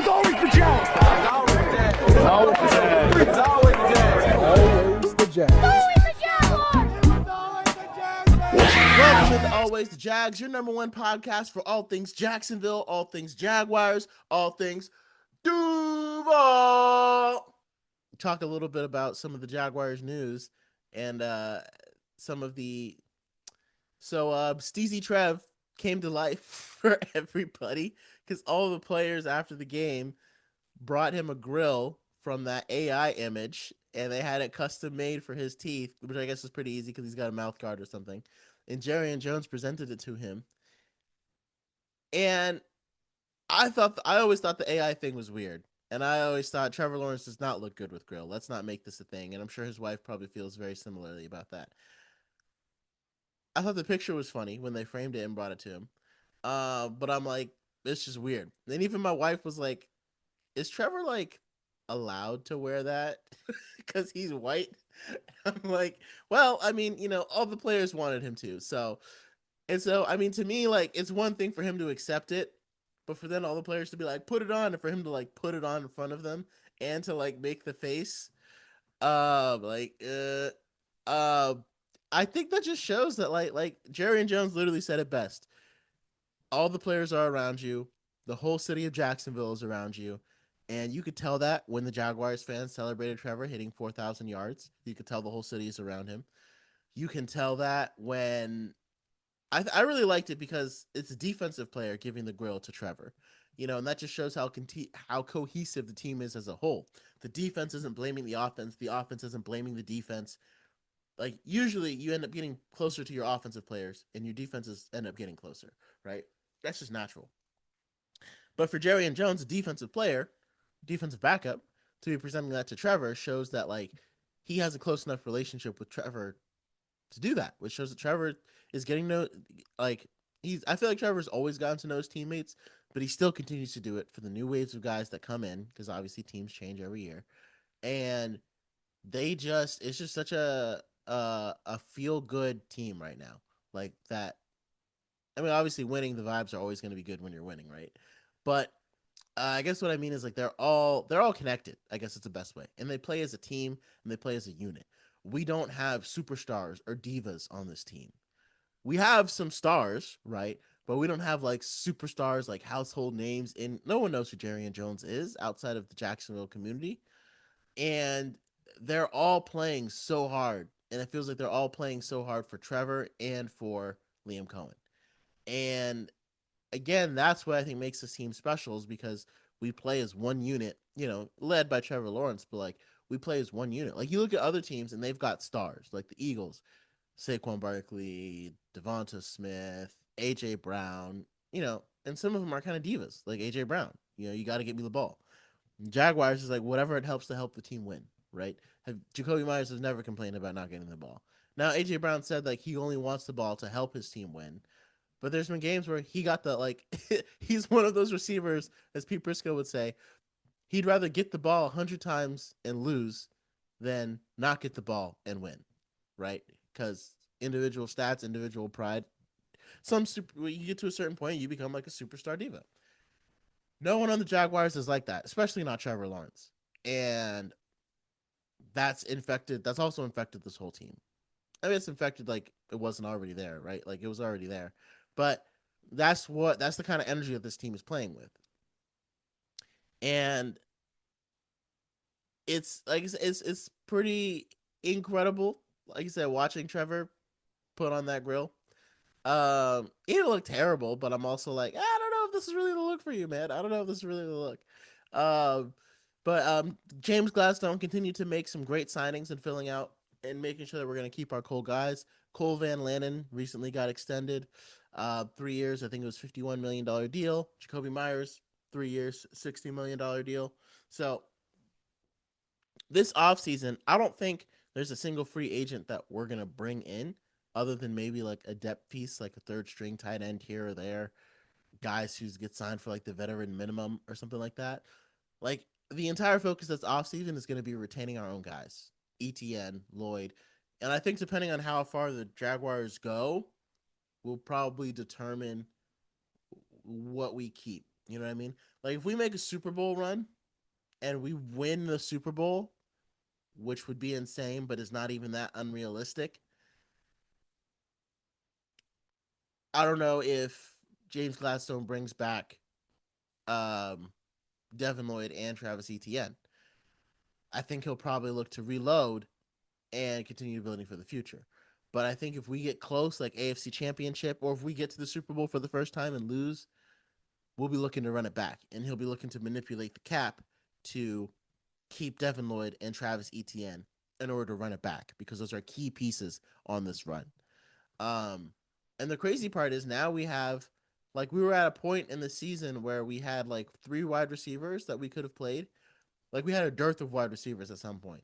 was always the Jags. It's always the Jags. It's always the Jags. Always the Jags. Welcome to Always the Jags, your number one podcast for all things Jacksonville, all things Jaguars, all things Duval. Talk a little bit about some of the Jaguars news and some of the... Steezy Trev came to life for everybody because all the players after the game brought him a grill from that AI image, and they had it custom made for his teeth, which I guess is pretty easy because he's got a mouth guard or something. And Jarrian Jones presented it to him. And I always thought the AI thing was weird. And I always thought Trevor Lawrence does not look good with grill. Let's not make this a thing. And I'm sure his wife probably feels very similarly about that. I thought the picture was funny when they framed it and brought it to him. But I'm like, it's just weird. And even my wife was like, is Trevor like allowed to wear that because he's white? I'm like, well, I mean, you know, all the players wanted him to. So, I mean, to me, like, it's one thing for him to accept it, but for then all the players to be like, put it on, and for him to like put it on in front of them and to like make the face, I think that just shows that like Jarrian Jones literally said it best. All the players are around you. The whole city of Jacksonville is around you. And you could tell that when the Jaguars fans celebrated Trevor hitting 4,000 yards. You could tell the whole city is around him. You can tell that when... I really liked it because it's a defensive player giving the grill to Trevor. You know, and that just shows how cohesive the team is as a whole. The defense isn't blaming the offense. The offense isn't blaming the defense. Like, usually you end up getting closer to your offensive players, and your defenses end up getting closer, right? That's just natural. But for Jarrian Jones, a defensive player, defensive backup, to be presenting that to Trevor shows that like he has a close enough relationship with Trevor to do that, which shows that Trevor is getting I feel like Trevor's always gotten to know his teammates, but he still continues to do it for the new waves of guys that come in, because obviously teams change every year. And it's just such a feel good team right now. Like that. I mean, obviously winning, the vibes are always going to be good when you're winning, right? But I guess what I mean is like they're all connected. I guess it's the best way, and they play as a team and they play as a unit. We don't have superstars or divas on this team. We have some stars, right? But we don't have like superstars, like household names. And no one knows who Jarrian Jones is outside of the Jacksonville community. And they're all playing so hard, and it feels like they're all playing so hard for Trevor and for Liam Cohen. And again, that's what I think makes this team special, is because we play as one unit, you know, led by Trevor Lawrence, but like we play as one unit. Like you look at other teams and they've got stars, like the Eagles, Saquon Barkley, Devonta Smith, AJ Brown, you know, and some of them are kind of divas, like AJ Brown. You know, you got to get me the ball. Jaguars is like whatever it helps to help the team win, right? Jacoby Myers has never complained about not getting the ball. Now AJ Brown said like he only wants the ball to help his team win. But there's been games where he got the, like, he's one of those receivers, as Pete Prisco would say, he'd rather get the ball 100 times and lose than not get the ball and win, right? Because individual stats, individual pride. When you get to a certain point, you become like a superstar diva. No one on the Jaguars is like that, especially not Trevor Lawrence. And that's also infected this whole team. I mean, it's infected like it wasn't already there, right? Like it was already there. But that's the kind of energy that this team is playing with. And it's like it's pretty incredible. Like I said, watching Trevor put on that grill. He didn't look terrible, but I'm also like, I don't know if this is really the look for you, man. I don't know if this is really the look. But James Gladstone continued to make some great signings and filling out and making sure that we're going to keep our cool guys. Cole Van Lannon recently got extended 3 years. I think it was $51 million deal. Jacoby Myers, 3 years, $60 million deal. So this offseason, I don't think there's a single free agent that we're going to bring in other than maybe like a depth piece, like a third string tight end here or there, guys who get signed for like the veteran minimum or something like that. Like the entire focus this offseason is going to be retaining our own guys, ETN, Lloyd. And I think depending on how far the Jaguars go, will probably determine what we keep. You know what I mean? Like if we make a Super Bowl run and we win the Super Bowl, which would be insane, but is not even that unrealistic. I don't know if James Gladstone brings back um, Devin Lloyd and Travis Etienne. I think he'll probably look to reload and continue building for the future. But I think if we get close, like AFC Championship, or if we get to the Super Bowl for the first time and lose, we'll be looking to run it back, and he'll be looking to manipulate the cap to keep Devin Lloyd and Travis Etienne in order to run it back because those are key pieces on this run. Um, and the crazy part is now we have, like, we were at a point in the season where we had like 3 wide receivers that we could have played. Like, we had a dearth of wide receivers at some point.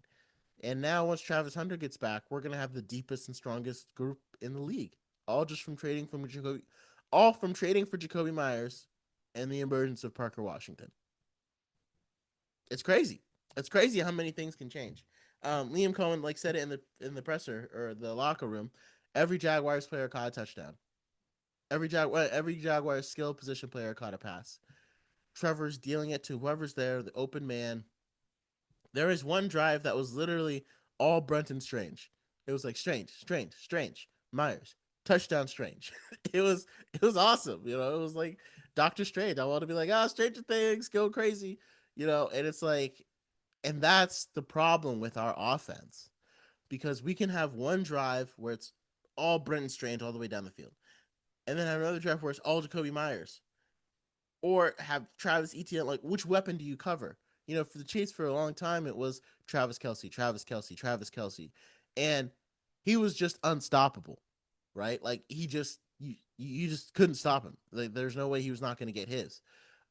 And now, once Travis Hunter gets back, we're gonna have the deepest and strongest group in the league, all just from trading from Jacoby, all from trading for Jacoby Myers and the emergence of Parker Washington. It's crazy. It's crazy how many things can change. Liam Cohen like said it in the presser or the locker room. Every Jaguars player caught a touchdown. Every Jaguars skill position player caught a pass. Trevor's dealing it to whoever's there, the open man. There is one drive that was literally all Brenton Strange. It was like Strange, Myers, touchdown Strange. it was it was awesome. You know, it was like Doctor Strange. I want to be like, Stranger Things, go crazy. You know, and it's like, and that's the problem with our offense because we can have one drive where it's all Brenton Strange all the way down the field, and then have another drive where it's all Jacoby Myers, or have Travis Etienne. Like, which weapon do you cover? You know, for the Chiefs for a long time, it was Travis Kelsey, and he was just unstoppable, right? Like you just couldn't stop him. Like, there's no way he was not going to get his.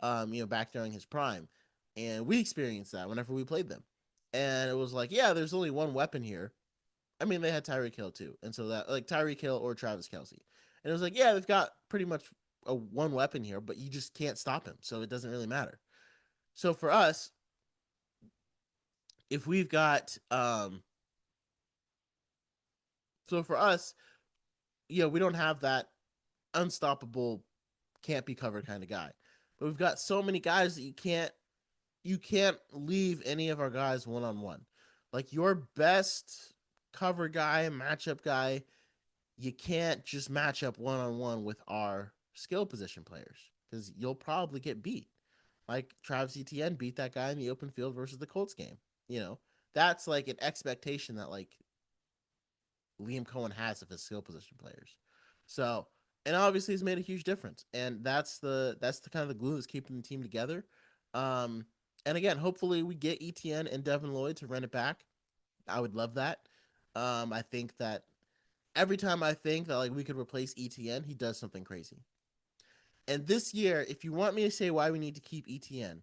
You know, back during his prime, and we experienced that whenever we played them, and it was like, yeah, there's only one weapon here. I mean, they had Tyreek Hill too, and so that like Tyreek Hill or Travis Kelsey, and it was like, yeah, they've got pretty much a one weapon here, but you just can't stop him, so it doesn't really matter. So for us, if we've got, so for us, you know, we don't have that unstoppable, can't be covered kind of guy, but we've got so many guys that you can't leave any of our guys one on one. Like your best cover guy, matchup guy, you can't just match up one on one with our skill position players because you'll probably get beat. Like Travis Etienne beat that guy in the open field versus the Colts game. You know, that's like an expectation that like Liam Cohen has of his skill position players. So, and obviously he's made a huge difference, and that's the kind of the glue that's keeping the team together. Um, and again, hopefully we get ETN and Devin Lloyd to run it back. I would love that. I think that every time I think that like we could replace ETN, he does something crazy. And this year, if you want me to say why we need to keep ETN,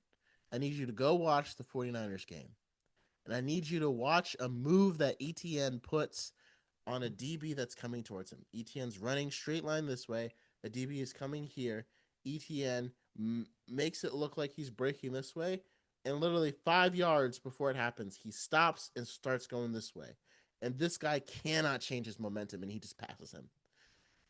I need you to go watch the 49ers game. And I need you to watch a move that ETN puts on a DB that's coming towards him. ETN's running straight line this way. A DB is coming here. ETN makes it look like he's breaking this way. And literally 5 yards before it happens, he stops and starts going this way. And this guy cannot change his momentum, and he just passes him.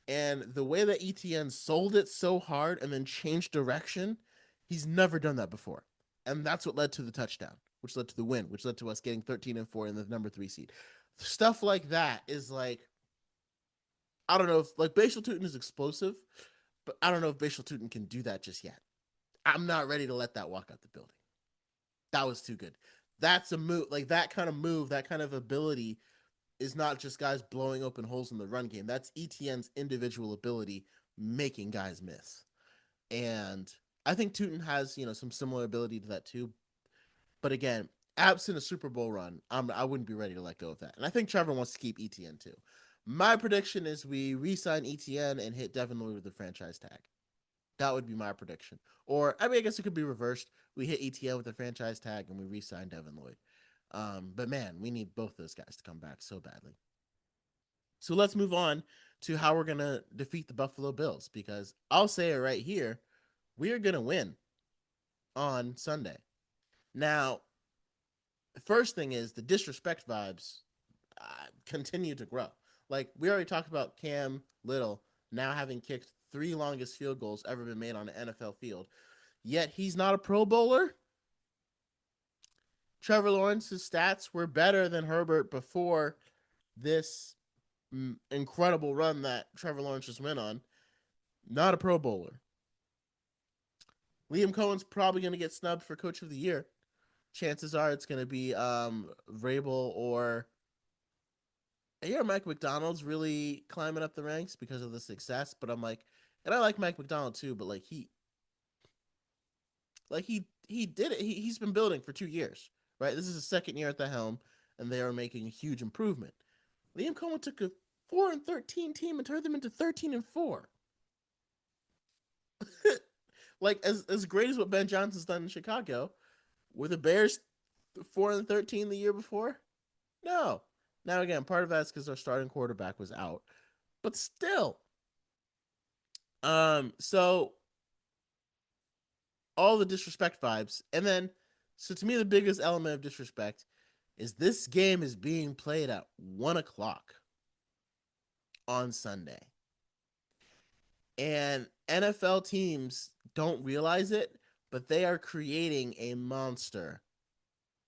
And the way that ETN sold it so hard and then changed direction, he's never done that before. And that's what led to the touchdown, which led to the win, which led to us getting 13-4 in the number 3 seed. Stuff like that is like, I don't know if like Bashal Tutin is explosive, but I don't know if Bashal Tutin can do that just yet. I'm not ready to let that walk out the building. That was too good. That's a move, like that kind of move, that kind of ability is not just guys blowing open holes in the run game. That's ETN's individual ability making guys miss. And I think Tutin has, you know, some similar ability to that too. But again, absent a Super Bowl run, I wouldn't be ready to let go of that. And I think Trevor wants to keep ETN too. My prediction is we re-sign ETN and hit Devin Lloyd with the franchise tag. That would be my prediction. Or, I mean, I guess it could be reversed. We hit ETN with the franchise tag and we re-sign Devin Lloyd. But man, we need both those guys to come back so badly. So let's move on to how we're going to defeat the Buffalo Bills, because I'll say it right here. We are going to win on Sunday. Now, the first thing is the disrespect vibes continue to grow. Like, we already talked about Cam Little now having kicked 3 longest field goals ever been made on an NFL field. yet he's not a Pro Bowler. Trevor Lawrence's stats were better than Herbert before this incredible run that Trevor Lawrence just went on. Not a Pro Bowler. Liam Cohen's probably going to get snubbed for Coach of the Year. Chances are it's going to be Vrabel or I hear Mike McDonald's really climbing up the ranks because of the success. But I'm like, and I like Mike McDonald too, but like he did it. He's been building for 2 years, right? This is his second year at the helm, and they are making a huge improvement. Liam Cohen took a 4-13 team and turned them into 13-4. Like as great as what Ben Johnson's done in Chicago, were the Bears 4-13 the year before? No. Now again, part of that's because our starting quarterback was out, but still. So all the disrespect vibes, and then so to me the biggest element of disrespect is this game is being played at 1:00 on Sunday. And NFL teams don't realize it, but they are creating a monster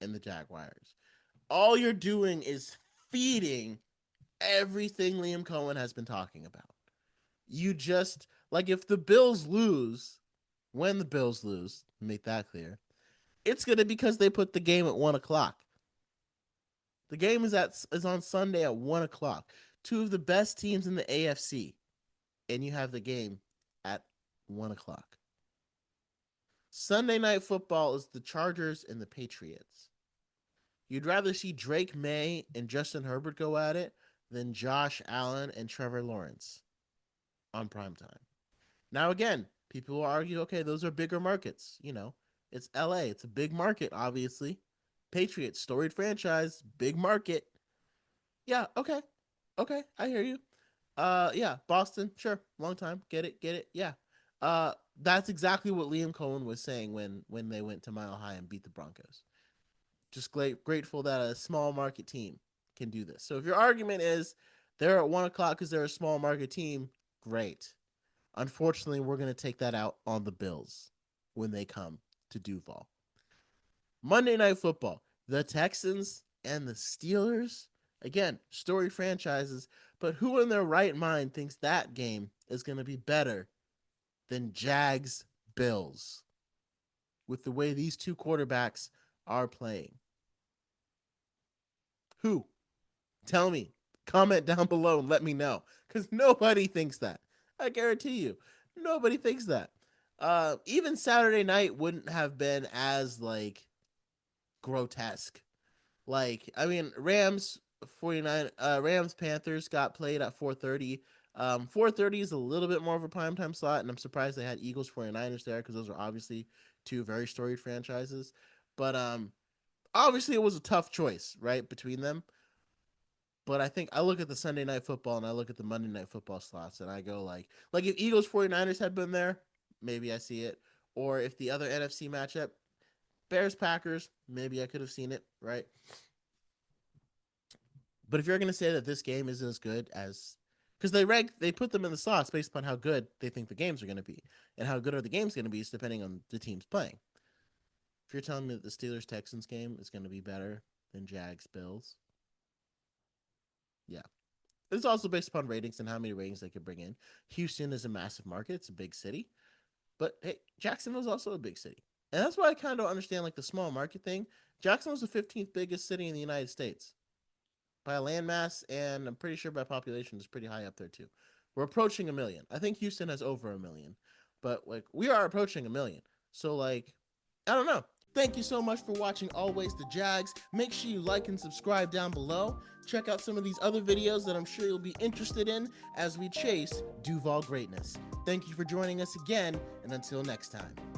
in the Jaguars. All you're doing is feeding everything Liam Cohen has been talking about. You just, like, if the Bills lose, when the Bills lose, make that clear, it's going to be because they put the game at 1:00. The game is on Sunday at 1:00. Two of the best teams in the AFC, and you have the game at 1:00. Sunday Night Football is the Chargers and the Patriots. You'd rather see Drake May and Justin Herbert go at it than Josh Allen and Trevor Lawrence on primetime. Now, again, people will argue, okay, those are bigger markets. You know, it's LA. It's a big market, obviously. Patriots, storied franchise, big market. Yeah, okay. Okay, I hear you. Yeah, Boston, sure, long time. Get it. Yeah. That's exactly what Liam Cohen was saying when they went to Mile High and beat the Broncos. Just grateful that a small market team can do this. So if your argument is they're at 1:00 because they're a small market team, great. Unfortunately, we're going to take that out on the Bills when they come to Duval. Monday Night Football, the Texans and the Steelers. Again, storied franchises, but who in their right mind thinks that game is going to be better than Jags Bills with the way these two quarterbacks are playing? Who? Tell me. Comment down below and let me know, because nobody thinks that. I guarantee you, nobody thinks that. Even Saturday night wouldn't have been as like grotesque. Like, I mean, Rams Panthers got played at 4:30. 4:30 is a little bit more of a primetime slot, and I'm surprised they had Eagles 49ers there because those are obviously two very storied franchises. But obviously it was a tough choice, right, between them. But I think I look at the Sunday Night Football and I look at the Monday Night Football slots and I go like if Eagles 49ers had been there, maybe I see it. Or if the other NFC matchup, Bears Packers, maybe I could have seen it, right? But if you're going to say that this game isn't as good as, because they put them in the slots based upon how good they think the games are going to be, and how good are the games going to be is depending on the teams playing. If you're telling me that the Steelers Texans game is going to be better than Jags Bills, yeah. It's also based upon ratings and how many ratings they could bring in. Houston is a massive market; it's a big city, but hey, Jacksonville's also a big city, and that's why I kind of don't understand like the small market thing. Jacksonville's the 15th biggest city in the United States by a landmass, and I'm pretty sure by population is pretty high up there too. We're approaching 1 million. I think Houston has over 1 million, but like we are approaching 1 million. So like, I don't know. Thank you so much for watching Always the Jags. Make sure you like and subscribe down below. Check out some of these other videos that I'm sure you'll be interested in as we chase Duval greatness. Thank you for joining us again, and until next time.